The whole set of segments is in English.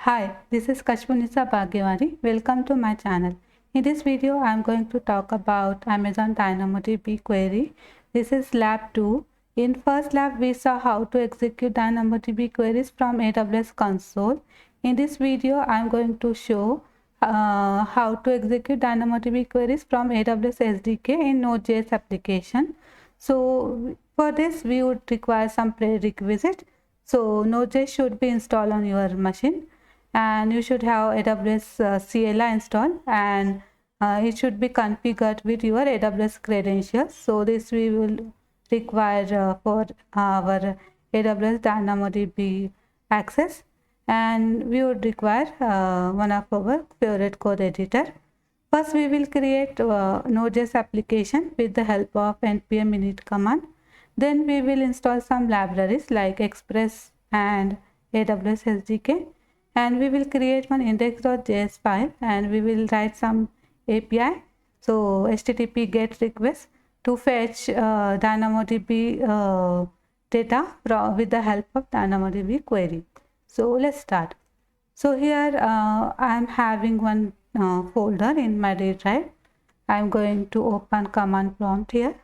Hi, this is Kashmunisa Bhagyawari. Welcome to my channel. In this video, I am going to talk about Amazon DynamoDB query. This is lab 2. In first lab, we saw how to execute DynamoDB queries from AWS console. In this video, I am going to show how to execute DynamoDB queries from AWS SDK in Node.js application. So for this, we would require some prerequisite. So Node.js should be installed on your machine, and you should have AWS CLI installed, and it should be configured with your AWS credentials. So this we will require for our AWS DynamoDB access, and we would require one of our favorite code editor. First, we will create Node.js application with the help of npm init command. Then we will install some libraries like Express and AWS SDK, and we will create one index.js file, and we will write some API. So HTTP GET request to fetch DynamoDB data with the help of DynamoDB query. So let's start. So here I am having one folder in my D drive. I am going to open command prompt here,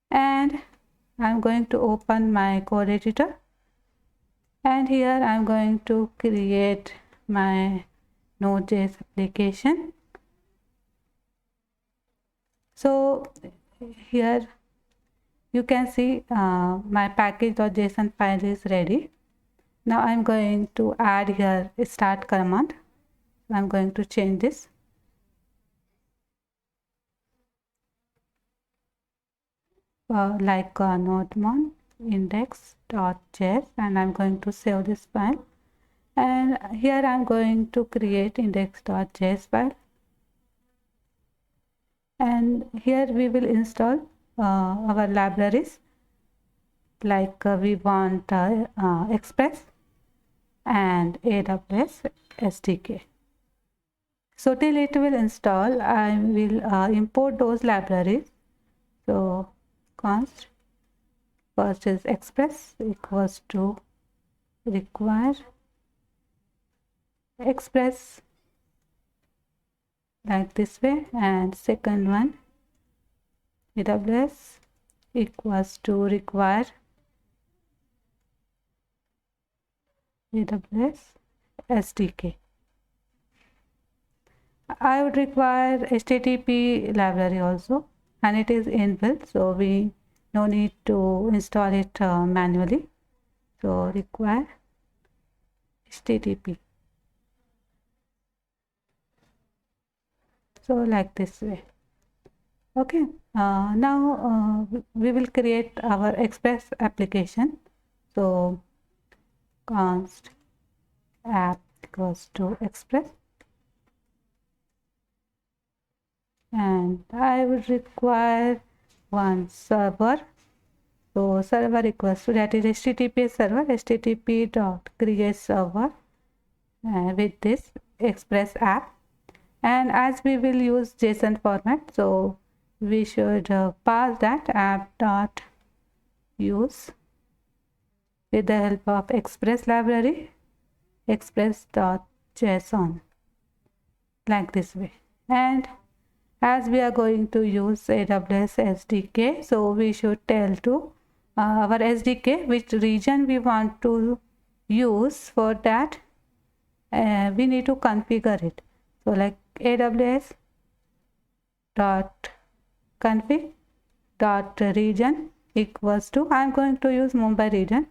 and I am going to open my code editor, and here I am going to create my Node.js application. So here you can see my package.json file is ready. Now I am going to add here a start command. I am going to change this. Like nodemon index.js, and I'm going to save this file, and here I'm going to create index.js file, and here we will install our libraries like we want Express and AWS SDK. So till it will install, I will import those libraries. So const first is Express equals to require Express, like this way, and second one AWS equals to require AWS SDK. I would require HTTP library also, and it is inbuilt, so we no need to install it manually. So require HTTP. So like this way. Okay, now we will create our Express application. So const app equals to Express, and I would require one server. So server equals to, that is HTTP server, http.create server with this Express app. And as we will use JSON format, so we should pass that app.use with the help of Express library, express.json, like this way. And as we are going to use AWS SDK, so we should tell to our SDK which region we want to use. For that we need to configure it. So like AWS dot config dot region equals to, I am going to use Mumbai region,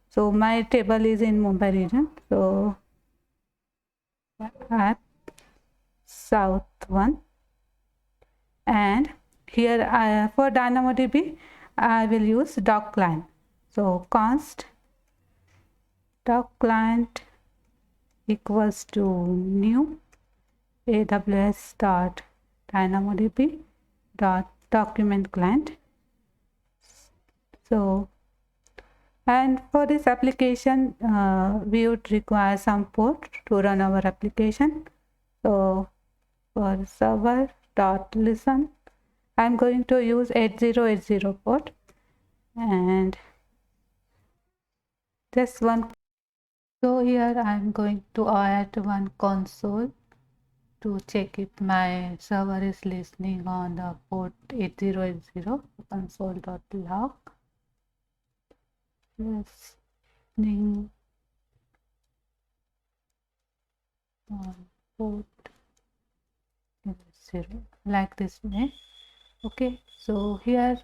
so my table is in Mumbai region. So at south 1, and here for DynamoDB I will use doc client. So const doc client equals to new AWS dot DynamoDB dot document client. So, and for this application we would require some port to run our application. So for server dot listen, I'm going to use 8080 port, and this one. So here I am going to add one console to check if my server is listening on the port 8080. Console.log listening on port 0, like this way. Okay, so here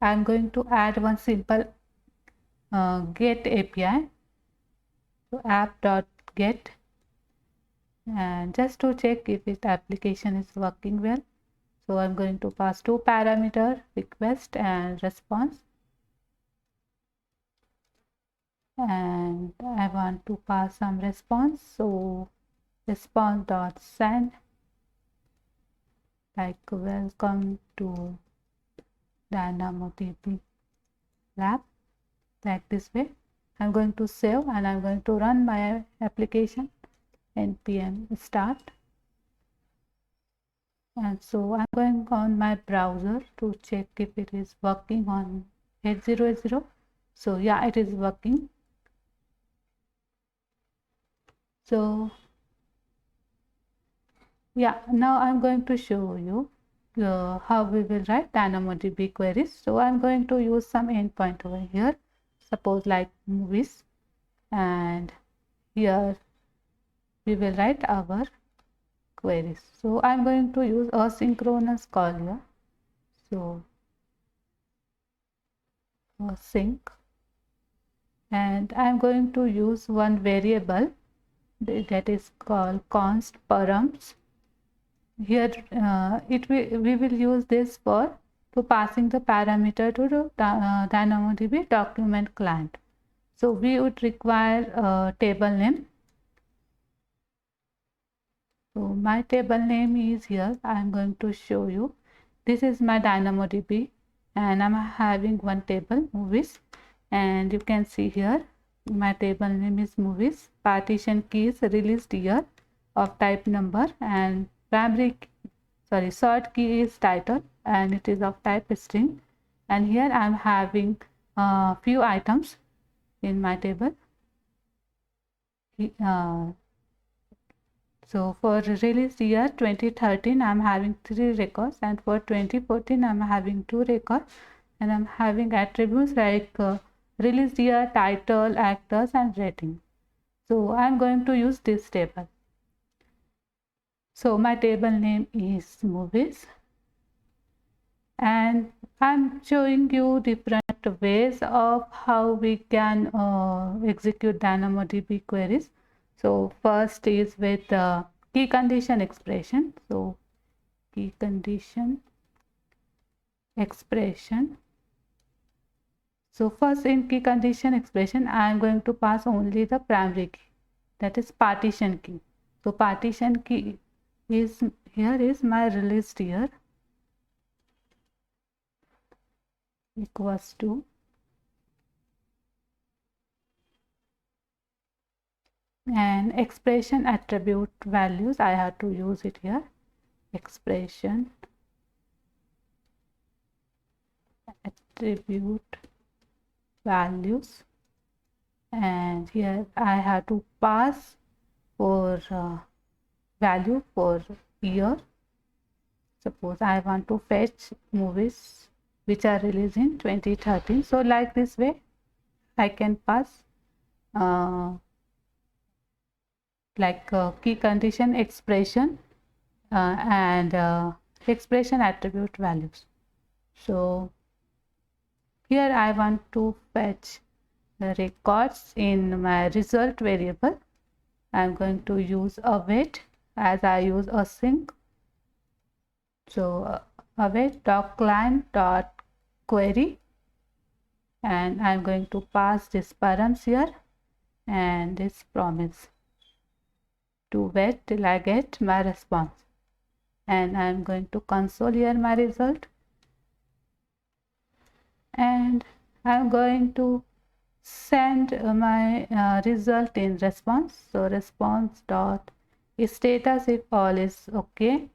I am going to add one simple get API. So app.get, and just to check if its application is working well. So I'm going to pass two parameters, request and response, and I want to pass some response. So response.send, like welcome to DynamoDB lab, like this way. I'm going to save and I'm going to run my application. Npm start, and so I'm going on my browser to check if it is working on 8080. So yeah, it is working. So yeah, now I'm going to show you how we will write DynamoDB queries. So I'm going to use some endpoint over here, suppose like movies, and here we will write our queries. So I'm going to use asynchronous call here. So async, and I'm going to use one variable that is called const params. Here we will use this for to passing the parameter to the DynamoDB document client. So we would require a table name. So my table name is here. I am going to show you. This is my DynamoDB, and I'm having one table, movies, and you can see here my table name is movies. Partition key is released year of type number, and primary sort key is title, and it is of type string. And here I am having a few items in my table. So for release year 2013, I'm having 3 records, and for 2014, I'm having 2 records, and I'm having attributes like release year, title, actors, and rating. So I'm going to use this table. So my table name is movies, and I'm showing you different ways of how we can execute DynamoDB queries. So first is with key condition expression. So key condition expression. So first in key condition expression, I am going to pass only the primary key, that is partition key. So partition key is here is my released year equals to and expression attribute values. I have to use it here, expression attribute values, and here I have to pass for value for year. Suppose I want to fetch movies which are released in 2013. So like this way I can pass like key condition expression and expression attribute values. So here I want to fetch the records in my result variable. I am going to use await as I use async. So await client dot query, and I am going to pass this params here and this promise to wait till I get my response, and I am going to console here my result, and I am going to send my result in response. So response dot status if all is okay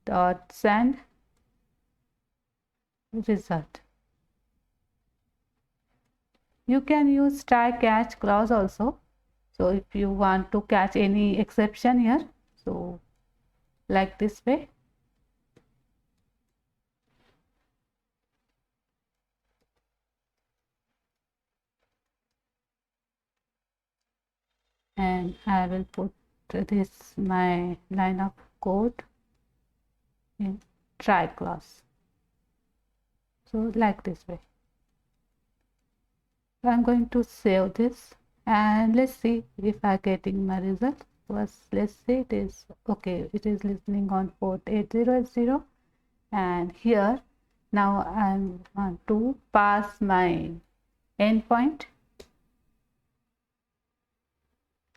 dot send result. You can use try catch clause also. So if you want to catch any exception here, so like this way. And I will put this my line of code in try class. So like this way. So I'm going to save this and let's see if I'm getting my result. First, let's say it is okay. It is listening on port 8080, and here now I want to pass my endpoint.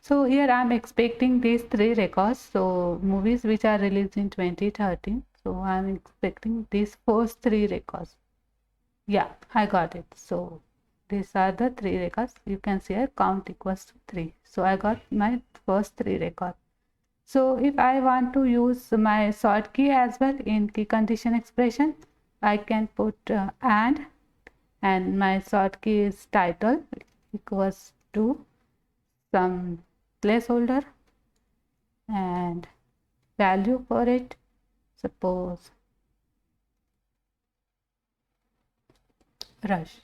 So here I'm expecting these 3 records. So movies which are released in 2013. So I'm expecting these first 3 records. Yeah, I got it. So these are the 3 records. You can see here count equals to 3. So I got my first 3 records. So if I want to use my sort key as well in key condition expression, I can put and my sort key is title equals to some placeholder and value for it, suppose rush.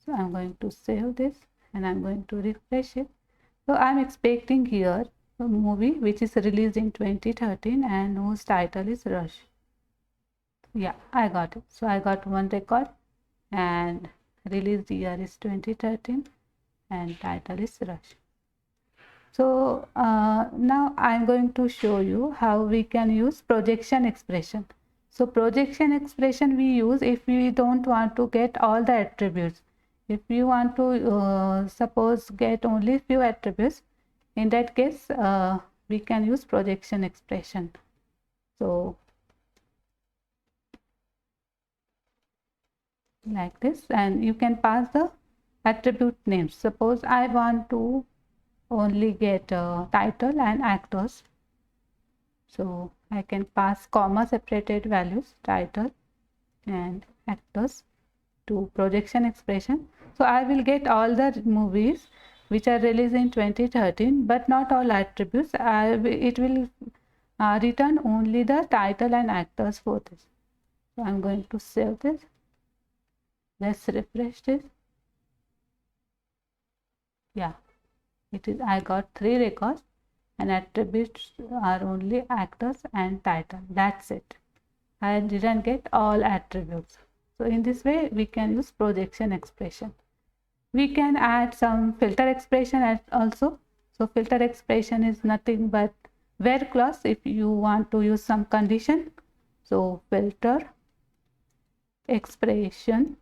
So I'm going to save this and I'm going to refresh it. So I'm expecting here a movie which is released in 2013 and whose title is Rush. Yeah, I got it. So I got 1 record and released year is 2013 and title is Rush. So now I'm going to show you how we can use projection expression. So projection expression we use if we don't want to get all the attributes. If you want to suppose get only few attributes, in that case we can use projection expression. So like this, and you can pass the attribute names. Suppose I want to only get title and actors, so I can pass comma separated values title and actors to projection expression. So I will get all the movies which are released in 2013 but not all attributes. It will return only the title and actors for this. So I'm going to save this. Let's refresh this. Yeah, it is. I got 3 records and attributes are only actors and title. That's it. I didn't get all attributes. So in this way we can use projection expression. We can add some filter expression also. So filter expression is nothing but where clause if you want to use some condition. So filter expression.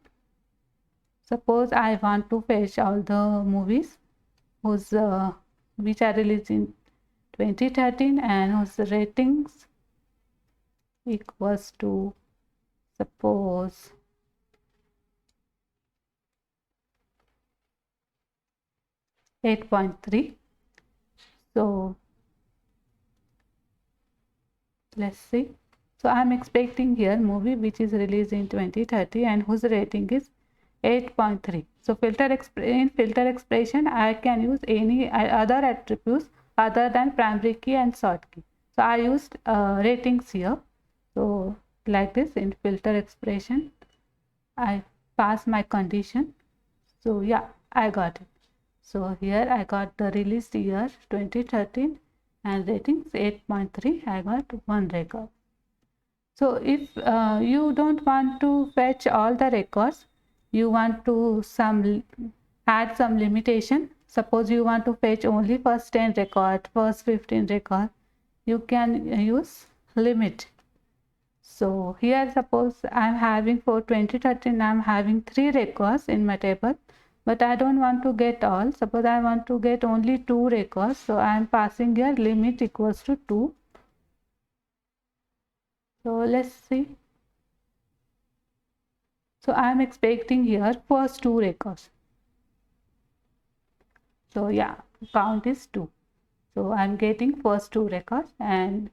Suppose I want to fetch all the movies whose which are released in 2013 and whose ratings equals to suppose 8.3. So let's see. So I'm expecting here movie which is released in 2030 and whose rating is 8.3. So in filter expression I can use any other attributes other than primary key and sort key. So I used ratings here. So like this, in filter expression I pass my condition. So yeah, I got it. So here I got the released year 2013 and ratings 8.3. I got 1 record. So if you don't want to fetch all the records, you want to add some limitation. Suppose you want to fetch only first 10 record, first 15 record, you can use limit. So here suppose I'm having for 2013 I'm having 3 records in my table, but I don't want to get all. Suppose I want to get only 2 records, so I'm passing here limit equals to 2. So let's see. So I'm expecting here first 2 records. So yeah, count is 2. So I'm getting first 2 records, and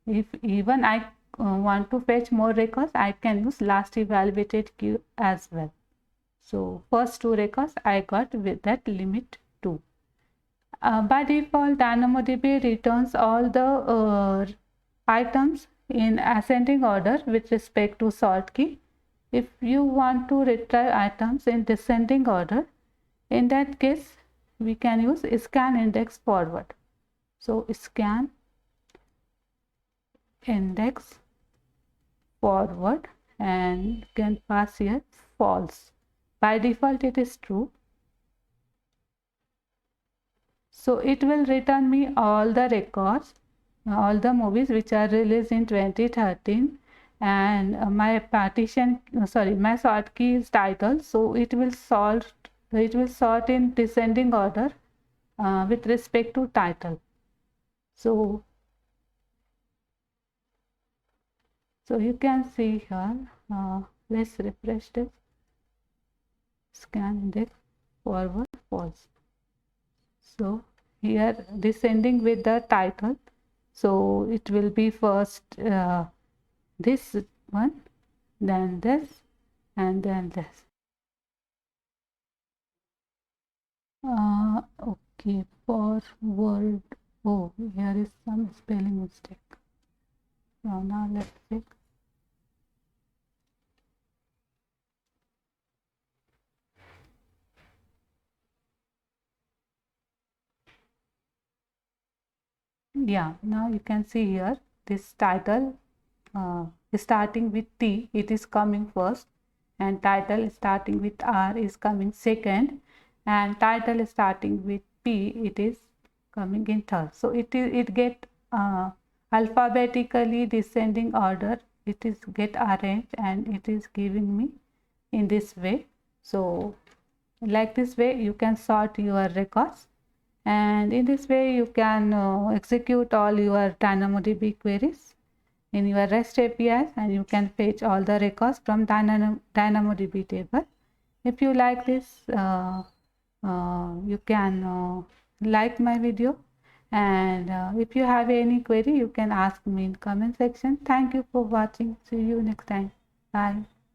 if even I want to fetch more records, I can use last evaluated queue as well. So first 2 records I got with that limit 2. By default, DynamoDB returns all the items in ascending order with respect to sort key. If you want to retrieve items in descending order, in that case, we can use scan index forward. So scan index forward and can pass here false. By default, it is true. So it will return me all the records, all the movies which are released in 2013, and my partition, my sort key is title. So it will sort in descending order with respect to title. So you can see here. Let's refresh this. Scan index forward false. So here descending with the title, so it will be first this one, then this, and then this. Okay, forward. Oh, here is some spelling mistake. So now let's check. Yeah, now you can see here this title starting with T, it is coming first, and title starting with R is coming second, and title starting with P, it is coming in third. So it get alphabetically descending order, it is get arranged, and it is giving me in this way. So like this way you can sort your records, and in this way you can execute all your DynamoDB queries in your REST APIs, and you can fetch all the records from DynamoDB table. If you like this, you can like my video, and if you have any query, you can ask me in comment section. Thank you for watching. See you next time. Bye.